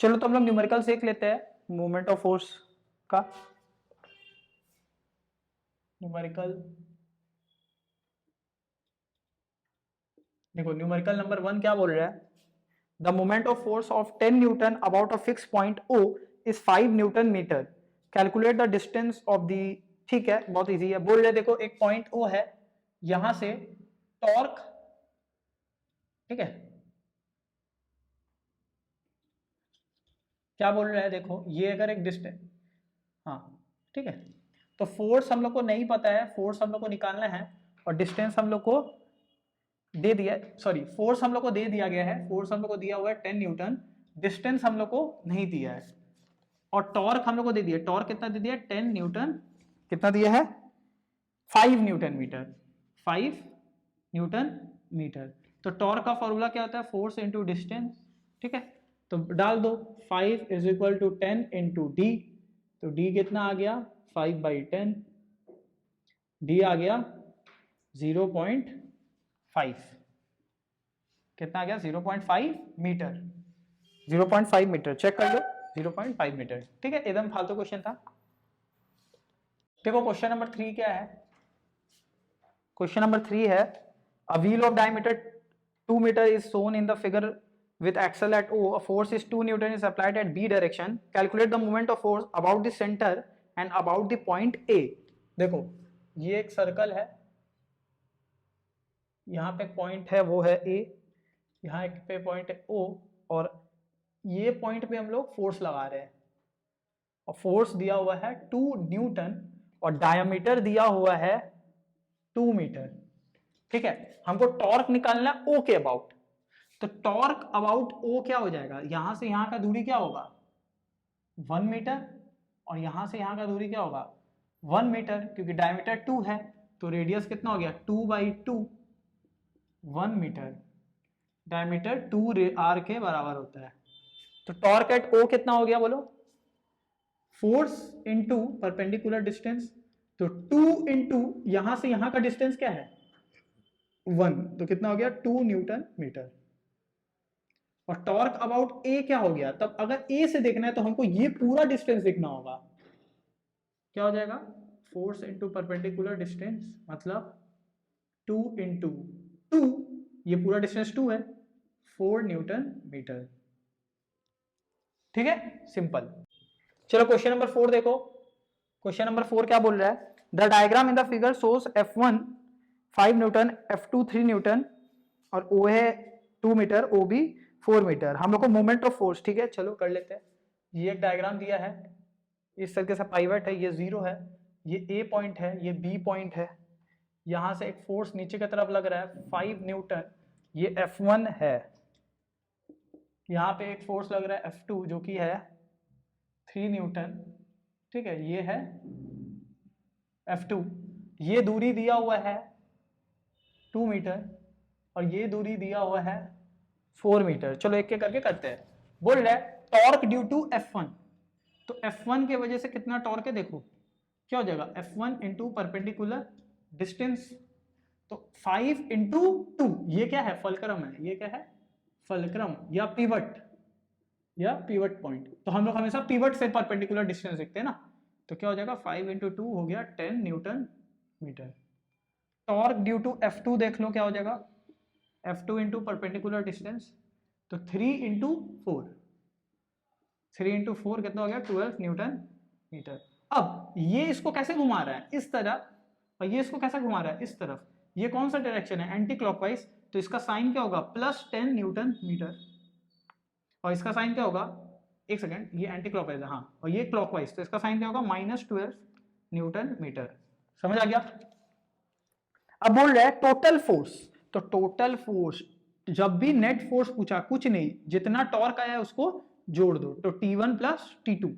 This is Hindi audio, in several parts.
चलो तो हम लोग न्यूमेरिकल सीख लेते हैं मूवमेंट ऑफ फोर्स का। न्यूमेरिकल देखो, न्यूमेरिकल नंबर 1 क्या बोल रहा है, the moment of force of 10 newton about a fix point O is 5 newton meter, calculate the distance of the. ठीक है, बहुत इजी है। बोल रहे देखो एक पॉइंट O है, यहां से टॉर्क, ठीक है, क्या बोल रहा है देखो, ये अगर एक डिस्टेंस, हाँ ठीक है, तो फोर्स हम लोग को नहीं पता है, फोर्स हम लोग को निकालना है, और डिस्टेंस हम लोग को दे दिया, सॉरी फोर्स हम लोग को दे दिया गया है, फोर्स हम लोग को दिया हुआ है 10 न्यूटन, डिस्टेंस हम लोग को नहीं दिया है, और टॉर्क हम लोग को दे दिया, टॉर्क कितना दे दिया, 10 न्यूटन, कितना दिया है, 5 न्यूटन मीटर, 5 न्यूटन मीटर। तो टॉर्क का फॉर्मूला क्या होता है, फोर्स इंटू डिस्टेंस, ठीक है, तो डाल दो 5 is equal to 10 into D, तो डी कितना आ गया 5/10, डी आ गया 0.5, कितना आ गया 0.5 मीटर, 0.5 मीटर, चेक कर लो 0.5 मीटर, ठीक है, एकदम फालतू क्वेश्चन था। देखो क्वेश्चन नंबर 3 क्या है, क्वेश्चन नंबर 3 है, a wheel of diameter 2 meter is shown in the figure with axle at O, a force is 2 Newton is applied at B direction, calculate the moment of force about the center and about the point A। देखो ये एक सर्कल है, यहाँ पे पॉइंट है वो है A, यहाँ एक पे पॉइंट है O, और ये पॉइंट पे हम लोग फोर्स लगा रहे हैं, और फोर्स दिया हुआ है 2 न्यूटन, और डायमीटर दिया हुआ है 2 मीटर, ठीक है। हमको टॉर्क निकालना है O के अबाउट, तो टॉर्क अबाउट O क्या हो जाएगा, यहां से यहां का दूरी क्या होगा 1 मीटर, और यहां से यहां का दूरी क्या होगा 1 मीटर, क्योंकि डायमीटर 2 है, तो रेडियस कितना हो गया 2/2, 1 मीटर, डायमीटर 2r के बराबर होता है। तो टॉर्क एट O कितना हो गया बोलो, फोर्स इंटू परपेंडिकुलर डिस्टेंस, तो 2 इंटू यहां से यहां का डिस्टेंस क्या है 1, तो कितना हो गया 2 न्यूटन मीटर, और टॉर्क अबाउट ए क्या हो गया, तब अगर ए से देखना है तो हमको ये पूरा डिस्टेंस देखना होगा, क्या हो जाएगा फोर्स इंटू परपेंडिकुलर डिस्टेंस, मतलब 2 इंटू 2, ये पूरा डिस्टेंस 2 है, 4 न्यूटन मीटर, ठीक है, सिंपल। चलो क्वेश्चन नंबर 4 देखो, क्वेश्चन नंबर 4 क्या बोल रहा है, the diagram in the figure shows F1 5 Newton, F2 3 Newton, और O है 2 मीटर, OB 4 मीटर। हम लोग को मोमेंट ऑफ फोर्स, ठीक है, चलो कर लेते हैं। ये एक डायग्राम दिया है, इस तरीके से पाइवट है, ये 0 है, ये A पॉइंट है, ये B पॉइंट है, यहां से एक फोर्स नीचे की तरफ लग रहा है 5 न्यूटन, ये F1 है, यहाँ पे एक फोर्स लग रहा है F2 जो कि है 3 न्यूटन, ठीक है, ये है F2, ये दूरी दिया हुआ है 2 मीटर, और ये दूरी दिया हुआ है 4 मीटर। चलो एक एक करके करते हैं। बोल रहा है टॉर्क ड्यू टू F1, तो F1 के वजह से कितना टॉर्क है देखो, क्या हो जाएगा F1 इंटू परपेंडिकुलर डिस्टेंस, तो 5 इंटू 2, ये क्या है फलक्रम है, ये क्या है फलक्रम या पिवट, या पिवट पॉइंट, तो हम लोग हमेशा पिवट से परपेंडिकुलर डिस्टेंस देखते हैं ना, तो क्या हो जाएगा 5 इंटू 2 हो गया 10 newton meter. Torque due to F2 देख लो क्या हो जाएगा, F2 इंटू परपेंडिकुलर डिस्टेंस, तो 3 इंटू 4, 3 इंटू 4 कितना हो गया 12 न्यूटन मीटर। अब ये इसको कैसे घुमा रहा है इस तरफ, और ये इसको कैसे घुमा रहा है इस तरफ, ये कौन सा डायरेक्शन है एंटी क्लॉकवाइज, तो इसका साइन क्या होगा +10 न्यूटन मीटर, और इसका साइन क्या होगा, एक सेकेंड, ये एंटी क्लॉकवाइज है हाँ, और ये क्लॉकवाइज, तो इसका साइन क्या होगा -12 न्यूटन मीटर। समझ आ गया। अब बोल रहा है टोटल फोर्स, तो टोटल फोर्स जब भी नेट फोर्स पूछा कुछ नहीं, जितना टॉर्क आया उसको जोड़ दो, तो T1 + T2,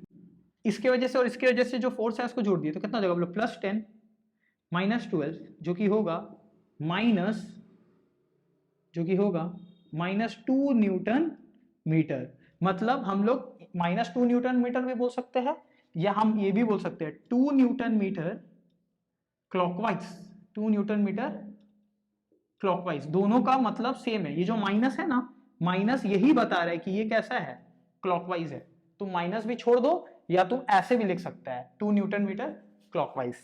इसके वजह से और इसके वजह से जो फोर्स है उसको जोड़ दिए, तो कितना हो जाएगा बोलो +10 -12 जो कि होगा -2 न्यूटन मीटर। मतलब हम लोग -2 न्यूटन मीटर भी बोल सकते हैं, या हम ये भी बोल सकते हैं 2 newton meter clockwise, 2 newton meter clockwise, दोनों का मतलब सेम है, ये जो माइनस है ना, माइनस यही बता रहा है कि ये कैसा है क्लॉकवाइज है, तुम माइनस भी छोड़ दो या तुम ऐसे भी लिख सकता है 2 न्यूटन मीटर क्लॉकवाइज।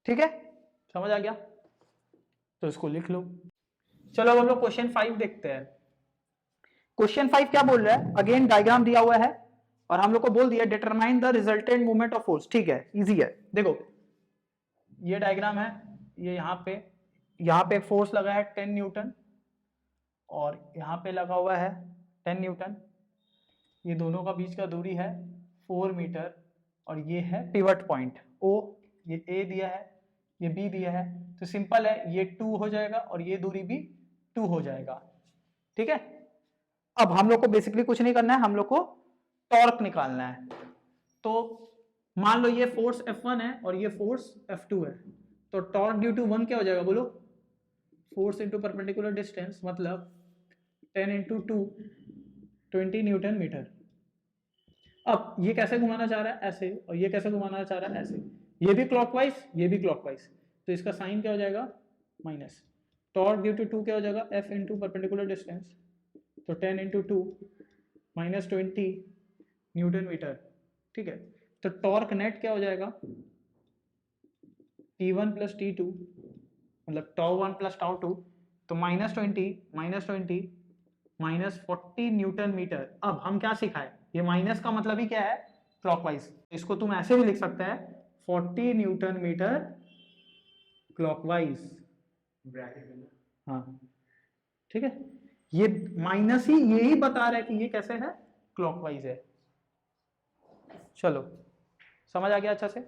ठीक है, समझ आ गया, तो इसको लिख लो। चलो अब हम लोग क्वेश्चन 5 देखते हैं। क्वेश्चन 5 क्या बोल रहा है, अगेन डायग्राम दिया हुआ है और हम लोग को बोल दिया determine the resultant movement of force. ठीक है, इजी है। देखो ये डायग्राम है, ये यहाँ पे फोर्स लगा है 10 न्यूटन और यहाँ पे लगा हुआ है 10 न्यूटन। ये दोनों का बीच का दूरी है 4 मीटर और ये है पिवट पॉइंट O, ये A दिया है, ये B दिया है, तो सिंपल है, ये 2 हो जाएगा और ये दूरी भी 2 हो जाएगा। ठीक है, अब हम लोग को बेसिकली कुछ नहीं करना है, हम लोग को टॉर्क निकालना है। तो मान लो ये फोर्स F1 है और ये फोर्स F2 है, तो टॉर्क ड्यू टू 1 क्या हो जाएगा बोलो, फोर्स इनटू परपेंडिकुलर डिस्टेंस, मतलब 10 इंटू 2 20 न्यूटन मीटर। अब ये कैसे घुमाना चाह रहा है, ऐसे, और ये कैसे घुमाना चाह रहा है, ऐसे, ये भी क्लॉकवाइज, ये भी क्लॉकवाइज, तो इसका साइन क्या हो जाएगा, माइनस। टॉर्क ड्यू टू 2 क्या हो जाएगा, F इंटू परपेंडिकुलर डिस्टेंस, तो 10 इंटू 2 माइनस 20 न्यूटन मीटर। ठीक है, तो टॉर्क नेट क्या हो जाएगा, T1 प्लस T2 मतलब τ1 प्लस τ2, तो माइनस 20 माइनस 40 न्यूटन मीटर। अब हम क्या सिखाए, ये माइनस का मतलब ही क्या है, क्लॉकवाइज, इसको तुम ऐसे भी लिख सकते हैं 40 न्यूटन मीटर क्लॉकवाइज। हाँ ठीक है, ये माइनस ही यही बता रहा है कि ये कैसे है, क्लॉकवाइज है। चलो समझ आ गया अच्छा से।